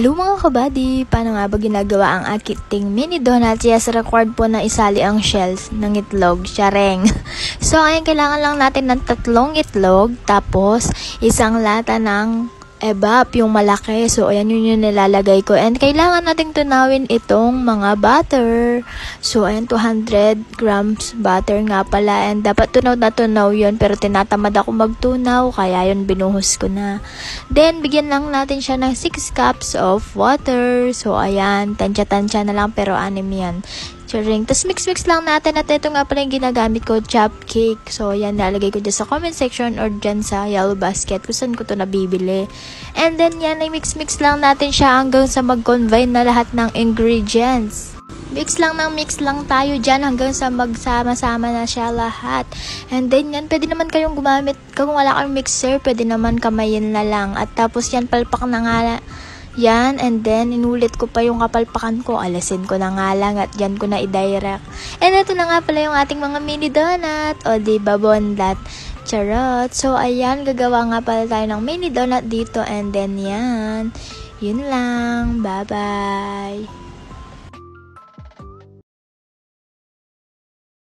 Hello mga kabady! Paano nga ba ginagawa ang aking mini donuts? Yes, required po na isali ang shells ng itlog. Syareng! So, ayan, kailangan lang natin ng 3 itlog, tapos isang lata ng evap, yung malaki. So, ayan yun yung nilalagay ko. And kailangan nating tunawin itong mga butter. So, ayan, 200 grams butter nga pala. And dapat tunaw na tunaw yun. Pero tinatamad ako magtunaw. Kaya yun, binuhos ko na. Then, bigyan lang natin siya ng 6 cups of water. So, ayan, tansya-tansya na lang. Pero 6 yan. Charing. Tapos mix-mix lang natin at ito nga pala yung ginagamit ko, chop cake. So, yan, nalagay ko dyan sa comment section or dyan sa yellow basket kung saan ko to nabibili. And then, yan, ay mix-mix lang natin siya hanggang sa mag-combine na lahat ng ingredients. Mix lang tayo dyan hanggang sa magsama-sama na siya lahat. And then, yan, pwede naman kayong gumamit, kung wala kayong mixer, pwede naman kamayin na lang. At tapos yan, palpak na nga yan, and then, inulit ko pa yung kapalpakan ko. Alasin ko na nga lang at yan ko na i-direct. And ito na nga pala yung ating mga mini donut. O, diba, bondat? Charot. So, ayan, gagawa nga pala tayo ng mini donut dito. And then, yan. Yun lang. Bye-bye.